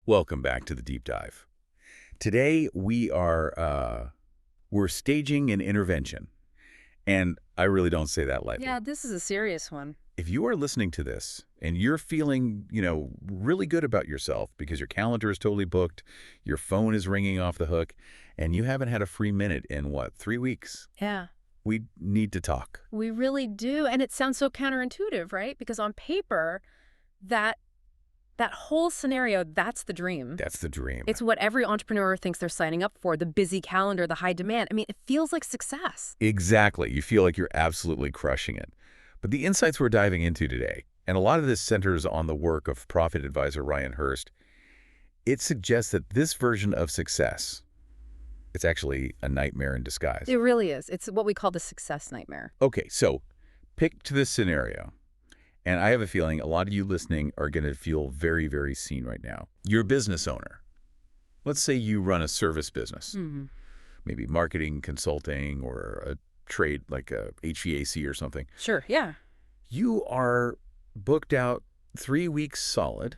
Welcome back to the deep dive. Today we're staging an intervention, and I really don't say that lightly. Yeah, this is a serious one. If you are listening to this and you're feeling, really good about yourself because your calendar is totally booked, your phone is ringing off the hook, and you haven't had a free minute in 3 weeks, Yeah, we need to talk. we really do. And it sounds so counterintuitive, right? Because on paper, that whole scenario, that's the dream. That's the dream. It's what every entrepreneur thinks they're signing up for, the busy calendar, the high demand. I mean, it feels like success. Exactly. You feel like you're absolutely crushing it. But the insights we're diving into today, and a lot of this centers on the work of profit advisor Ryan Hurst, it suggests that this version of success, it's actually a nightmare in disguise. It really is. It's what we call the success nightmare. Okay, so picture this scenario. And I have a feeling a lot of you listening are going to feel very, very seen right now. You're a business owner. Let's say you run a service business, maybe marketing, consulting, or a trade like a HVAC or something. Sure, yeah. You are booked out 3 weeks solid.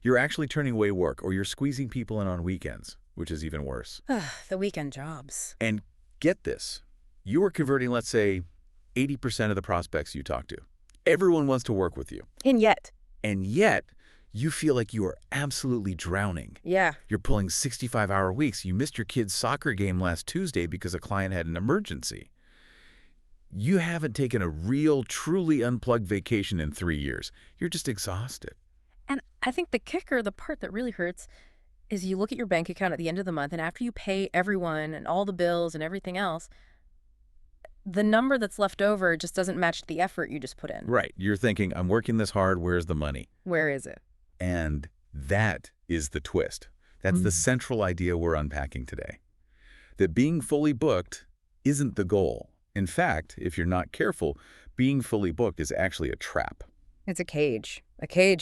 You're actually turning away work, or you're squeezing people in on weekends, which is even worse. The weekend jobs. And get this, you are converting, let's say, 80% of the prospects you talk to. Everyone wants to work with you. And yet. And yet, you feel like you are absolutely drowning. Yeah. You're pulling 65-hour weeks. You missed your kid's soccer game last Tuesday because a client had an emergency. You haven't taken a real, truly unplugged vacation in 3 years. You're just exhausted. And I think the kicker, the part that really hurts, is you look at your bank account at the end of the month, and after you pay everyone and all the bills and everything else, the number that's left over just doesn't match the effort you just put in. Right. You're thinking, I'm working this hard. Where's the money? Where is it? And that is the twist. That's the central idea we're unpacking today. That being fully booked isn't the goal. In fact, if you're not careful, being fully booked is actually a trap. It's a cage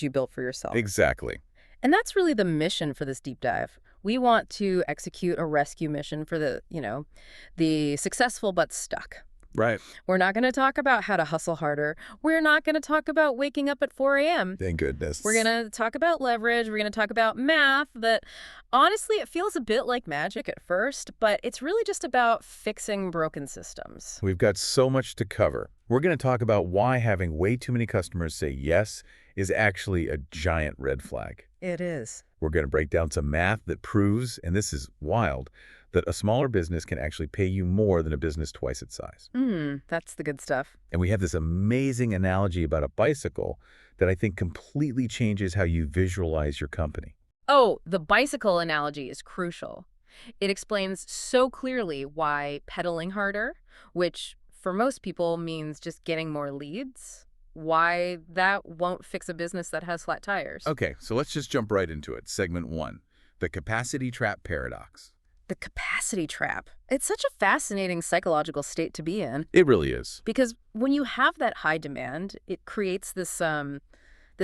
you built for yourself. Exactly. And that's really the mission for this deep dive. We want to execute a rescue mission for the successful but stuck. Right. We're not going to talk about how to hustle harder. We're not going to talk about waking up at 4 a.m. Thank goodness. We're going to talk about leverage. We're going to talk about math that, honestly, it feels a bit like magic at first, but it's really just about fixing broken systems. We've got so much to cover. We're going to talk about why having way too many customers say yes is actually a giant red flag. It is. We're going to break down some math that proves, and this is wild, that a smaller business can actually pay you more than a business twice its size. That's the good stuff. And we have this amazing analogy about a bicycle that I think completely changes how you visualize your company. Oh, the bicycle analogy is crucial. It explains so clearly why pedaling harder, which for most people means just getting more leads, why that won't fix a business that has flat tires. Okay, so let's just jump right into it. Segment 1, the capacity trap paradox. The capacity trap. It's such a fascinating psychological state to be in. It really is. Because when you have that high demand, it creates this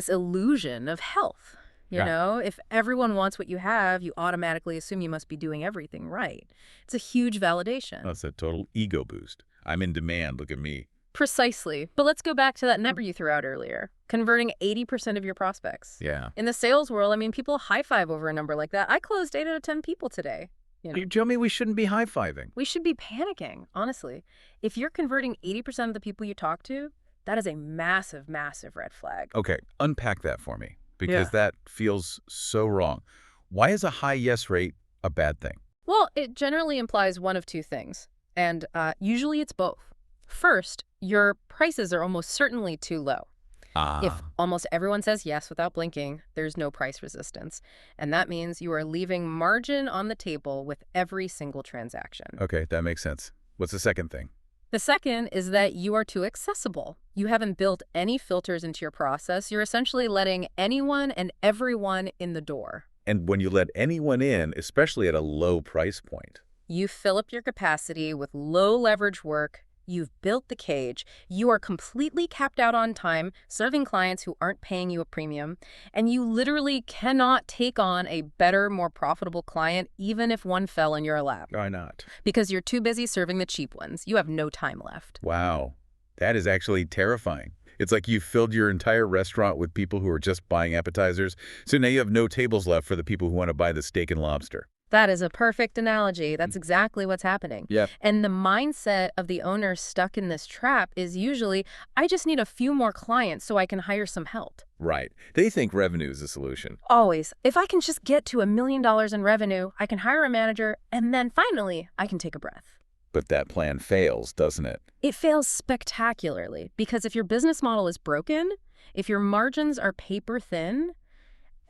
illusion of health. You know, if everyone wants what you have, you automatically assume you must be doing everything right. It's a huge validation. That's a total ego boost. I'm in demand, look at me. Precisely. But let's go back to that number you threw out earlier, converting 80% of your prospects. Yeah. In the sales world, I mean, people high-five over a number like that. I closed 8 out of 10 people today. You tell me we shouldn't be high-fiving. We should be panicking, honestly. If you're converting 80% of the people you talk to, that is a massive, massive red flag. Okay, unpack that for me, because that feels so wrong. Why is a high yes rate a bad thing? Well, it generally implies one of two things, and usually it's both. First, your prices are almost certainly too low. If almost everyone says yes without blinking, there's no price resistance. And that means you are leaving margin on the table with every single transaction. Okay, that makes sense. What's the second thing? The second is that you are too accessible. You haven't built any filters into your process. You're essentially letting anyone and everyone in the door. And when you let anyone in, especially at a low price point, you fill up your capacity with low leverage work. You've built the cage, you are completely capped out on time, serving clients who aren't paying you a premium, and you literally cannot take on a better, more profitable client even if one fell in your lap. Why not? Because you're too busy serving the cheap ones. You have no time left. Wow, that is actually terrifying. It's like you filled your entire restaurant with people who are just buying appetizers, so now you have no tables left for the people who want to buy the steak and lobster. That is a perfect analogy. That's exactly what's happening. Yep. And the mindset of the owner stuck in this trap is usually, I just need a few more clients so I can hire some help. Right. They think revenue is the solution. Always. If I can just get to $1 million in revenue, I can hire a manager, and then finally, I can take a breath. But that plan fails, doesn't it? It fails spectacularly because if your business model is broken, if your margins are paper thin,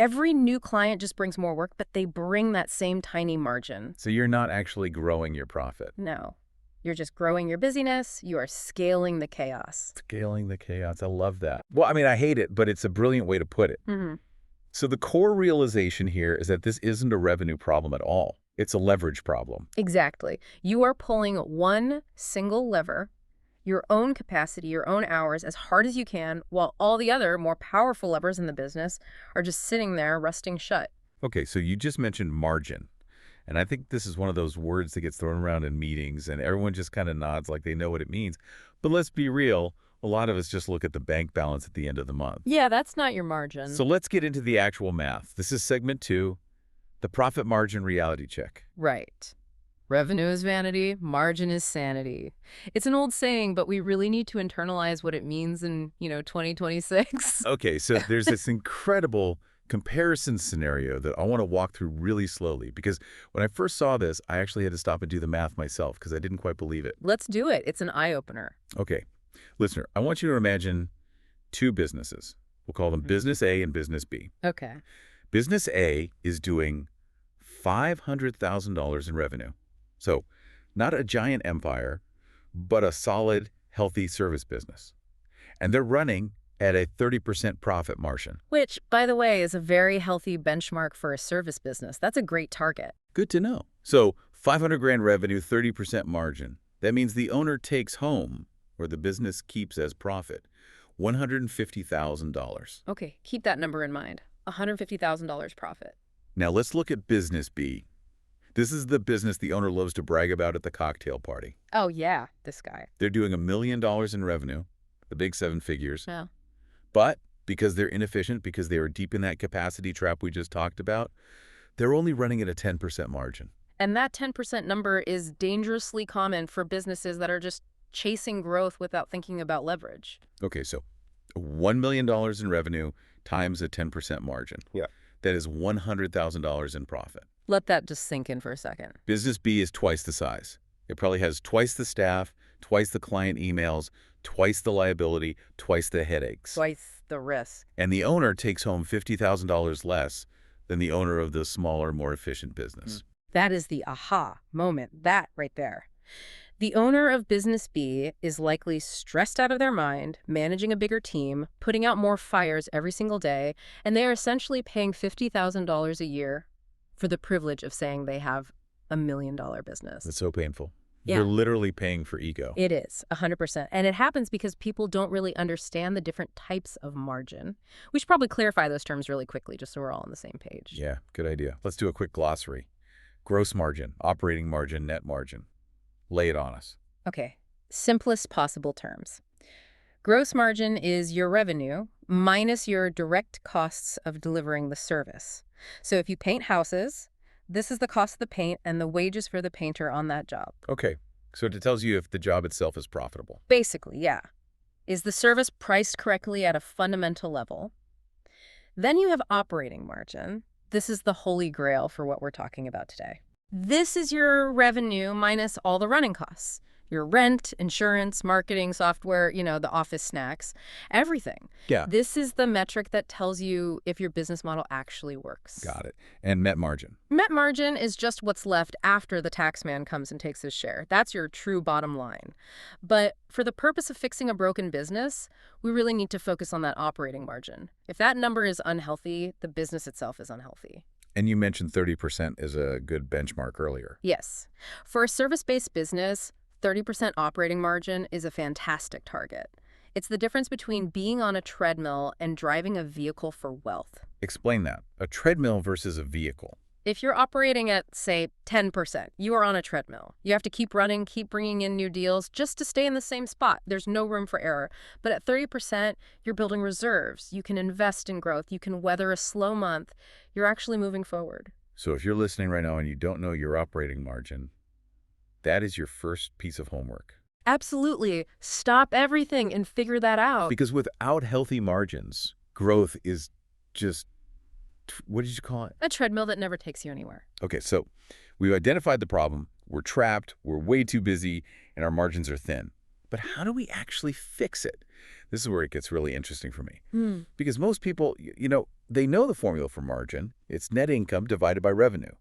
every new client just brings more work, but they bring that same tiny margin. So you're not actually growing your profit. No. You're just growing your busyness. You are scaling the chaos. Scaling the chaos. I love that. Well, I mean, I hate it, but it's a brilliant way to put it. So the core realization here is that this isn't a revenue problem at all. It's a leverage problem. Exactly. You are pulling one single lever, your own capacity, your own hours, as hard as you can, while all the other more powerful levers in the business are just sitting there rusting shut. Okay, so you just mentioned margin. And I think this is one of those words that gets thrown around in meetings, and everyone just kind of nods like they know what it means. But let's be real, a lot of us just look at the bank balance at the end of the month. Yeah, that's not your margin. So let's get into the actual math. This is segment 2, the profit margin reality check. Right. Revenue is vanity, margin is sanity. It's an old saying, but we really need to internalize what it means in, 2026. Okay, so there's this incredible comparison scenario that I want to walk through really slowly, because when I first saw this, I actually had to stop and do the math myself because I didn't quite believe it. Let's do it. It's an eye-opener. Okay, listener, I want you to imagine two businesses. We'll call them Business A and Business B. Okay. Business A is doing $500,000 in revenue. So not a giant empire, but a solid, healthy service business. And they're running at a 30% profit margin. Which, by the way, is a very healthy benchmark for a service business. That's a great target. Good to know. So 500 grand revenue, 30% margin. That means the owner takes home, or the business keeps as profit, $150,000. Okay, keep that number in mind. $150,000 profit. Now let's look at Business B. This is the business the owner loves to brag about at the cocktail party. Oh, yeah, this guy. They're doing $1 million in revenue, the big 7 figures. Yeah. But because they're inefficient, because they are deep in that capacity trap we just talked about, they're only running at a 10% margin. And that 10% number is dangerously common for businesses that are just chasing growth without thinking about leverage. Okay, so $1 million in revenue times a 10% margin. Yeah. That is $100,000 in profit. Let that just sink in for a second. Business B is twice the size. It probably has twice the staff, twice the client emails, twice the liability, twice the headaches. Twice the risk. And the owner takes home $50,000 less than the owner of the smaller, more efficient business. That is the aha moment, that right there. The owner of Business B is likely stressed out of their mind, managing a bigger team, putting out more fires every single day, and they are essentially paying $50,000 a year for the privilege of saying they have $1 million business. That's so painful. Yeah. You're literally paying for ego. It is, 100%. And it happens because people don't really understand the different types of margin. We should probably clarify those terms really quickly, just so we're all on the same page. Yeah, good idea. Let's do a quick glossary. Gross margin, operating margin, net margin. Lay it on us. Okay, simplest possible terms. Gross margin is your revenue minus your direct costs of delivering the service. So if you paint houses, this is the cost of the paint and the wages for the painter on that job. Okay, so it tells you if the job itself is profitable. Basically, yeah. Is the service priced correctly at a fundamental level? Then you have operating margin. This is the holy grail for what we're talking about today. This is your revenue minus all the running costs. Your rent, insurance, marketing, software, the office snacks, everything. Yeah. This is the metric that tells you if your business model actually works. Got it. And net margin. Net margin is just what's left after the tax man comes and takes his share. That's your true bottom line. But for the purpose of fixing a broken business, we really need to focus on that operating margin. If that number is unhealthy, the business itself is unhealthy. And you mentioned 30% is a good benchmark earlier. Yes. For a service-based business, 30% operating margin is a fantastic target. It's the difference between being on a treadmill and driving a vehicle for wealth. Explain that. A treadmill versus a vehicle. If you're operating at, say, 10%, you are on a treadmill. You have to keep running, keep bringing in new deals just to stay in the same spot. There's no room for error. But at 30%, you're building reserves. You can invest in growth. You can weather a slow month. You're actually moving forward. So if you're listening right now and you don't know your operating margin, that is your first piece of homework. Absolutely. Stop everything and figure that out. Because without healthy margins, growth is just, what did you call it? A treadmill that never takes you anywhere. Okay, so we've identified the problem. We're trapped, we're way too busy, and our margins are thin. But how do we actually fix it? This is where it gets really interesting for me. Because most people, they know the formula for margin. It's net income divided by revenue.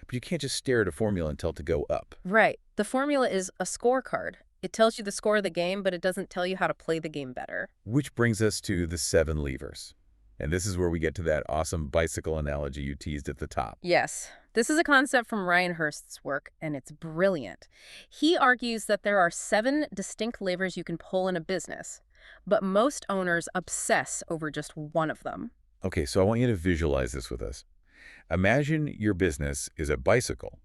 But you can't just stare at a formula and tell it to go up. Right. The formula is a scorecard. It tells you the score of the game, but it doesn't tell you how to play the game better. Which brings us to the 7 levers. And this is where we get to that awesome bicycle analogy you teased at the top. Yes. This is a concept from Ryan Hurst's work, and it's brilliant. He argues that there are 7 distinct levers you can pull in a business, but most owners obsess over just one of them. Okay, so I want you to visualize this with us. Imagine your business is a bicycle.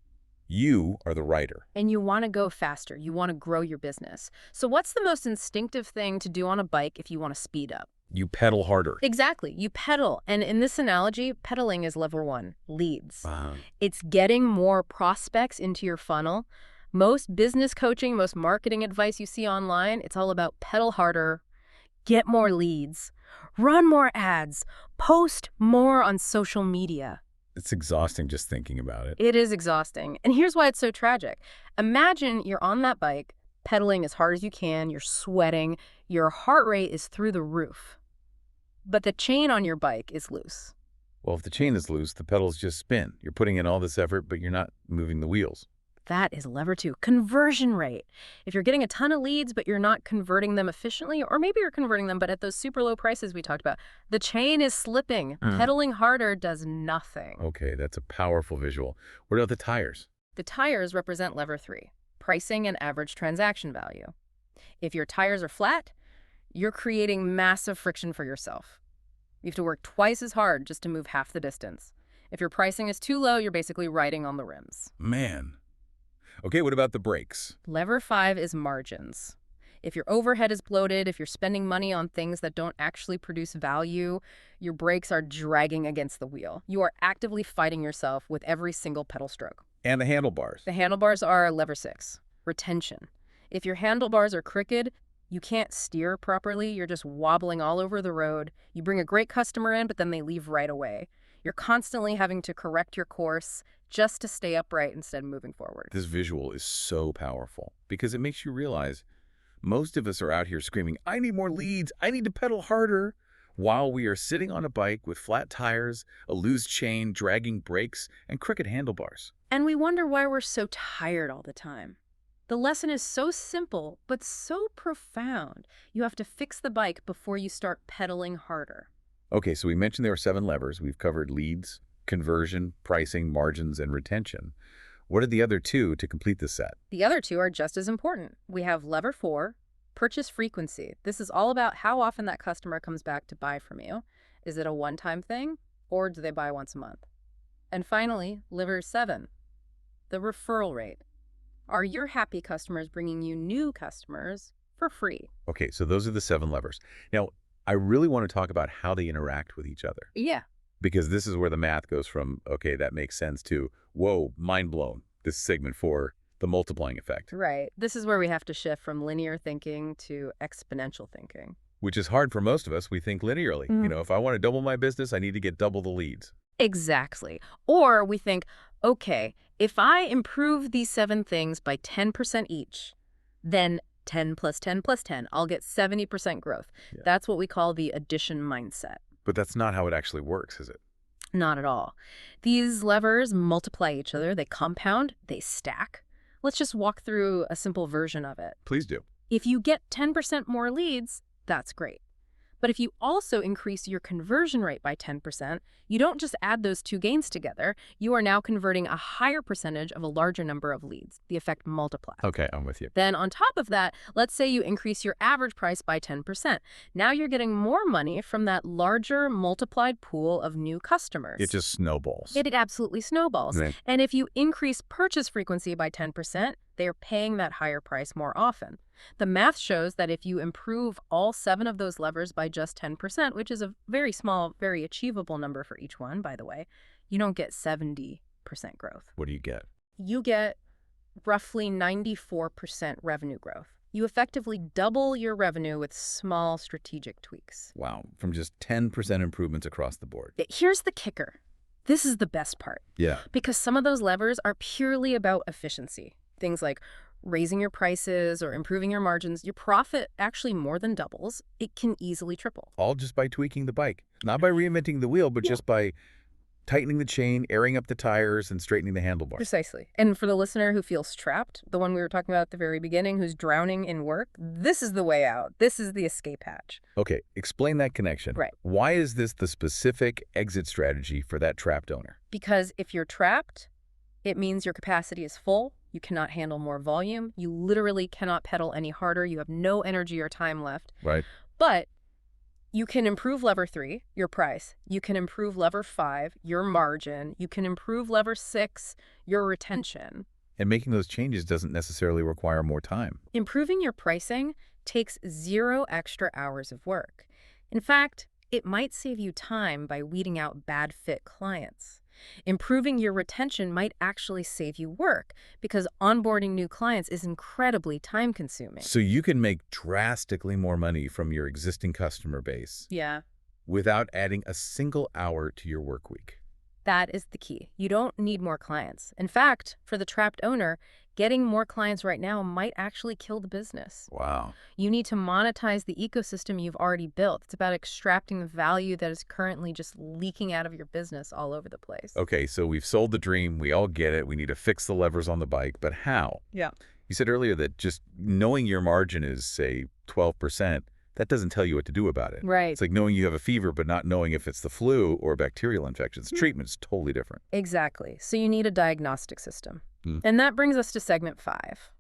You are the rider. And you want to go faster. You want to grow your business. So what's the most instinctive thing to do on a bike if you want to speed up? You pedal harder. Exactly. You pedal. And in this analogy, pedaling is lever 1, leads. Wow. It's getting more prospects into your funnel. Most business coaching, most marketing advice you see online, it's all about pedal harder, get more leads, run more ads, post more on social media. It's exhausting just thinking about it. It is exhausting. And here's why it's so tragic. Imagine you're on that bike, pedaling as hard as you can, you're sweating, your heart rate is through the roof. But the chain on your bike is loose. Well, if the chain is loose, the pedals just spin. You're putting in all this effort, but you're not moving the wheels. That is lever 2, conversion rate. If you're getting a ton of leads, but you're not converting them efficiently, or maybe you're converting them, but at those super low prices we talked about, the chain is slipping. Pedaling harder does nothing. Okay, that's a powerful visual. What about the tires? The tires represent lever 3, pricing and average transaction value. If your tires are flat, you're creating massive friction for yourself. You have to work twice as hard just to move half the distance. If your pricing is too low, you're basically riding on the rims. Man. Okay, what about the brakes? Lever 5 is margins. If your overhead is bloated, if you're spending money on things that don't actually produce value, your brakes are dragging against the wheel. You are actively fighting yourself with every single pedal stroke. And the handlebars. The handlebars are lever 6, retention. If your handlebars are crooked, you can't steer properly. You're just wobbling all over the road. You bring a great customer in, but then they leave right away. You're constantly having to correct your course just to stay upright instead of moving forward. This visual is so powerful because it makes you realize most of us are out here screaming, I need more leads, I need to pedal harder, while we are sitting on a bike with flat tires, a loose chain, dragging brakes, and crooked handlebars. And we wonder why we're so tired all the time. The lesson is so simple, but so profound. You have to fix the bike before you start pedaling harder. Okay, so we mentioned there are 7 levers. We've covered leads, conversion, pricing, margins, and retention. What are the other 2 to complete the set? The other 2 are just as important. We have lever 4, purchase frequency. This is all about how often that customer comes back to buy from you. Is it a one-time thing, or do they buy once a month? And finally, lever 7, the referral rate. Are your happy customers bringing you new customers for free? Okay, so those are the 7 levers. Now, I really want to talk about how they interact with each other. Yeah. Because this is where the math goes from, okay, that makes sense, to, whoa, mind blown, this segment 4, the multiplying effect. Right. This is where we have to shift from linear thinking to exponential thinking. Which is hard for most of us. We think linearly. If I want to double my business, I need to get double the leads. Exactly. Or we think, okay, if I improve these 7 things by 10% each, then 10 plus 10 plus 10, I'll get 70% growth. Yeah. That's what we call the addition mindset. But that's not how it actually works, is it? Not at all. These levers multiply each other. They compound. They stack. Let's just walk through a simple version of it. Please do. If you get 10% more leads, that's great. But if you also increase your conversion rate by 10%, you don't just add those two gains together. You are now converting a higher percentage of a larger number of leads. The effect multiplies. Okay, I'm with you. Then on top of that, let's say you increase your average price by 10%. Now you're getting more money from that larger multiplied pool of new customers. It just snowballs. It absolutely snowballs. Right. And if you increase purchase frequency by 10%, they are paying that higher price more often. The math shows that if you improve all 7 of those levers by just 10%, which is a very small, very achievable number for each one, by the way, you don't get 70% growth. What do you get? You get roughly 94% revenue growth. You effectively double your revenue with small strategic tweaks. Wow, from just 10% improvements across the board. Here's the kicker. This is the best part. Yeah. Because some of those levers are purely about efficiency. Things like raising your prices or improving your margins, your profit actually more than doubles. It can easily triple. All just by tweaking the bike. Not by reinventing the wheel, but just by tightening the chain, airing up the tires, and straightening the handlebars. Precisely. And for the listener who feels trapped, the one we were talking about at the very beginning who's drowning in work, this is the way out. This is the escape hatch. Okay, explain that connection. Right. Why is this the specific exit strategy for that trapped owner? Because if you're trapped, it means your capacity is full. You cannot handle more volume. You literally cannot pedal any harder. You have no energy or time left. Right. But you can improve lever 3, your price. You can improve lever 5, your margin. You can improve lever 6, your retention. And making those changes doesn't necessarily require more time. Improving your pricing takes 0 extra hours of work. In fact, it might save you time by weeding out bad fit clients. Improving your retention might actually save you work because onboarding new clients is incredibly time-consuming. So you can make drastically more money from your existing customer base. Yeah. Without adding a single hour to your work week. That is the key. You don't need more clients. In fact, for the trapped owner, getting more clients right now might actually kill the business. Wow. You need to monetize the ecosystem you've already built. It's about extracting the value that is currently just leaking out of your business all over the place. Okay, so we've sold the dream. We all get it. We need to fix the levers on the bike. But how? Yeah. You said earlier that just knowing your margin is, say, 12%, that doesn't tell you what to do about it. Right. It's like knowing you have a fever, but not knowing if it's the flu or bacterial infections. Treatment's totally different. Exactly. So you need a diagnostic system. And that brings us to segment 5,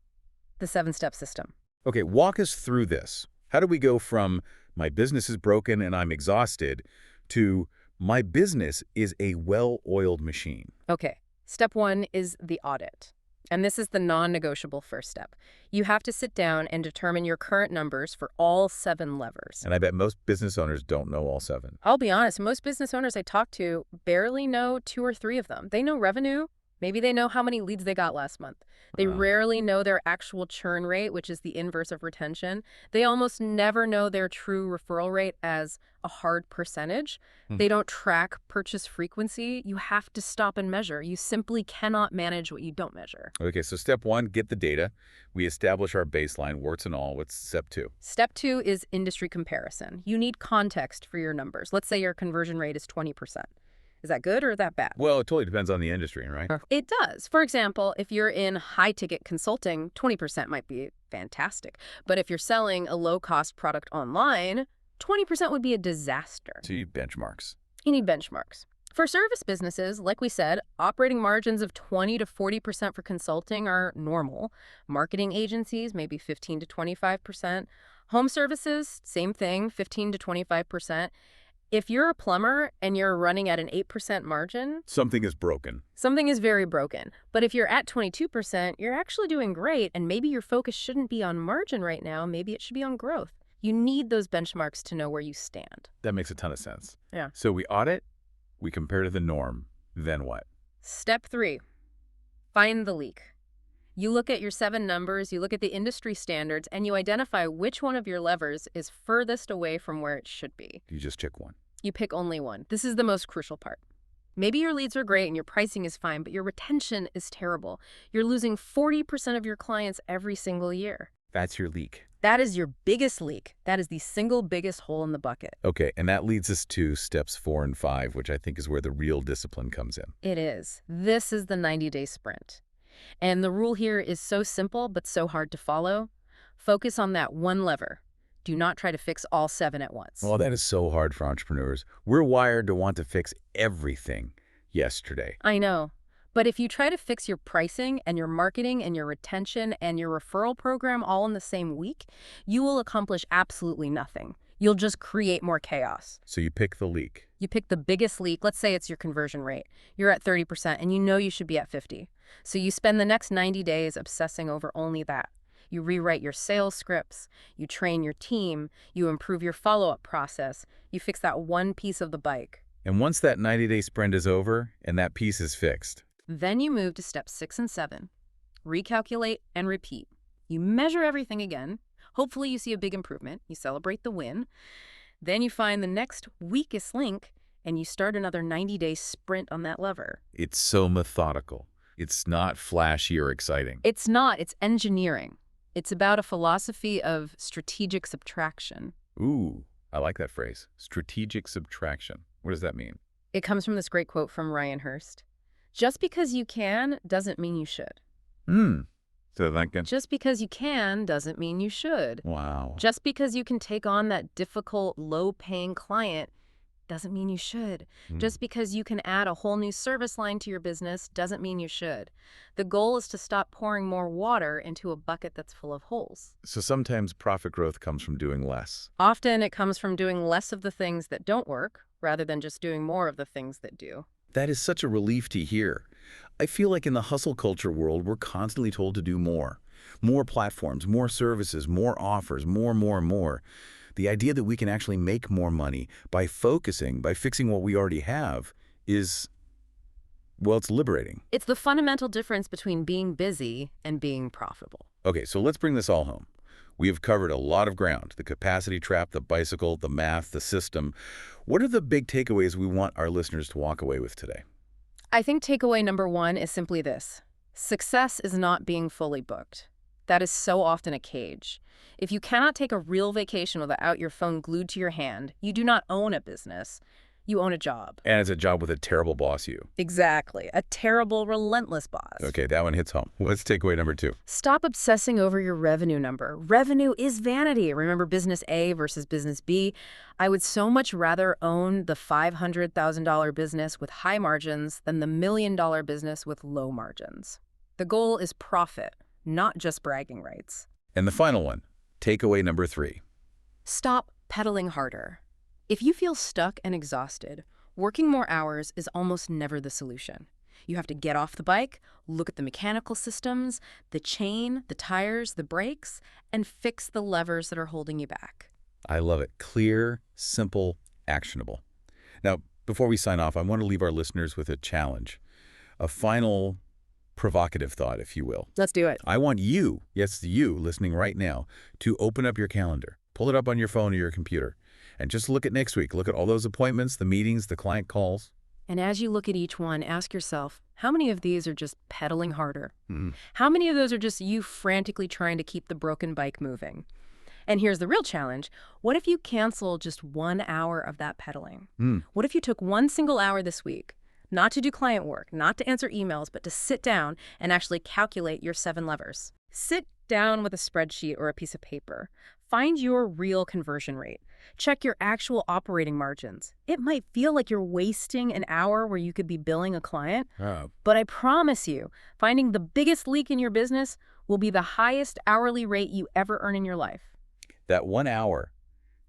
the 7-step system. Okay, walk us through this. How do we go from my business is broken and I'm exhausted to my business is a well-oiled machine? Okay. Step 1 is the audit. And this is the non-negotiable first step. You have to sit down and determine your current numbers for all 7 levers. And I bet most business owners don't know all 7. I'll be honest, most business owners I talk to barely know 2 or 3 of them. They know revenue. Maybe they know how many leads they got last month. They rarely know their actual churn rate, which is the inverse of retention. They almost never know their true referral rate as a hard percentage. They don't track purchase frequency. You have to stop and measure. You simply cannot manage what you don't measure. Okay, so step 1, get the data. We establish our baseline, warts and all. What's step 2? Step 2 is industry comparison. You need context for your numbers. Let's say your conversion rate is 20%. Is that good or that bad? Well, it totally depends on the industry, right? It does. For example, if you're in high-ticket consulting, 20% might be fantastic. But if you're selling a low-cost product online, 20% would be a disaster. So you need benchmarks. You need benchmarks. For service businesses, like we said, operating margins of 20 to 40% for consulting are normal. Marketing agencies, maybe 15 to 25%. Home services, same thing, 15 to 25%. If you're a plumber and you're running at an 8% margin, Something is broken. something is very broken. But if you're at 22%, you're actually doing great, and maybe your focus shouldn't be on margin right now. Maybe it should be on growth. You need those benchmarks to know where you stand. That makes a ton of sense. Yeah. So we audit, we compare to the norm, then what? Step 3, find the leak. You look at your 7 numbers, you look at the industry standards, and you identify which one of your levers is furthest away from where it should be. You just check one. You pick only one. This is the most crucial part. Maybe your leads are great and your pricing is fine, but your retention is terrible. You're losing 40% of your clients every single year. That's your leak. That is your biggest leak. That is the single biggest hole in the bucket. Okay, and that leads us to steps 4 and 5, which I think is where the real discipline comes in. It is. This is the 90-day sprint. And the rule here is so simple but so hard to follow. Focus on that one lever. Do not try to fix all 7 at once. Well, that is so hard for entrepreneurs. We're wired to want to fix everything yesterday. I know. But if you try to fix your pricing and your marketing and your retention and your referral program all in the same week, you will accomplish absolutely nothing. You'll just create more chaos. So you pick the leak. You pick the biggest leak. Let's say it's your conversion rate. You're at 30% and you know you should be at 50. So you spend the next 90 days obsessing over only that. You rewrite your sales scripts, you train your team, you improve your follow-up process, you fix that one piece of the bike. And once that 90-day sprint is over and that piece is fixed, then you move to steps 6 and 7. Recalculate and repeat. You measure everything again. Hopefully you see a big improvement. You celebrate the win. Then you find the next weakest link and you start another 90-day sprint on that lever. it's so methodical. It's not flashy or exciting. It's not. It's engineering. It's about a philosophy of strategic subtraction. Ooh, I like that phrase. Strategic subtraction. What does that mean? It comes from this great quote from Ryan Hurst. Just because you can doesn't mean you should. So that can... Just because you can doesn't mean you should. Wow. Just because you can take on that difficult, low-paying client doesn't mean you should. Just because you can add a whole new service line to your business doesn't mean you should. The goal is to stop pouring more water into a bucket that's full of holes. So sometimes profit growth comes from doing less. Often it comes from doing less of the things that don't work rather than just doing more of the things that do. That is such a relief to hear. I feel like in the hustle culture world, we're constantly told to do more. More platforms, more services, more offers, more. The idea that we can actually make more money by focusing, by fixing what we already have is, well, it's liberating. It's the fundamental difference between being busy and being profitable. Okay, so let's bring this all home. We have covered a lot of ground: the capacity trap, the bicycle, the math, the system. What are the big takeaways we want our listeners to walk away with today? I think takeaway number 1 is simply this. Success is not being fully booked. That is so often a cage. If you cannot take a real vacation without your phone glued to your hand, you do not own a business. You own a job. And it's a job with a terrible boss, you. Exactly. A terrible, relentless boss. Okay, that one hits home. What's takeaway number 2? Stop obsessing over your revenue number. Revenue is vanity. Remember business A versus business B? I would so much rather own the $500,000 business with high margins than the $1 million business with low margins. The goal is profit, not just bragging rights. And the final one, takeaway number 3. Stop pedaling harder. If you feel stuck and exhausted, working more hours is almost never the solution. You have to get off the bike, look at the mechanical systems, the chain, the tires, the brakes, and fix the levers that are holding you back. I love it. Clear, simple, actionable. Now, before we sign off, I want to leave our listeners with a challenge, a final provocative thought, if you will. Let's do it. I want you, yes, you listening right now, to open up your calendar, pull it up on your phone or your computer, and just look at next week. Look at all those appointments, the meetings, the client calls. And as you look at each one, ask yourself, how many of these are just pedaling harder? How many of those are just you frantically trying to keep the broken bike moving? And here's the real challenge. What if you cancel just 1 hour of that pedaling? What if you took 1 single hour this week, not to do client work, not to answer emails, but to sit down and actually calculate your 7 levers? Sit down with a spreadsheet or a piece of paper. Find your real conversion rate. Check your actual operating margins. It might feel like you're wasting an hour where you could be billing a client, but I promise you, finding the biggest leak in your business will be the highest hourly rate you ever earn in your life. That 1 hour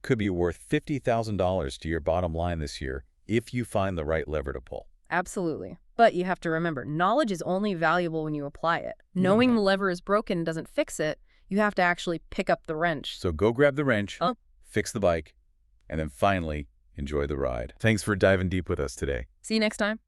could be worth $50,000 to your bottom line this year if you find the right lever to pull. Absolutely. But you have to remember, knowledge is only valuable when you apply it. Knowing the lever is broken doesn't fix it. You have to actually pick up the wrench. So go grab the wrench, fix the bike, and then finally enjoy the ride. Thanks for diving deep with us today. See you next time.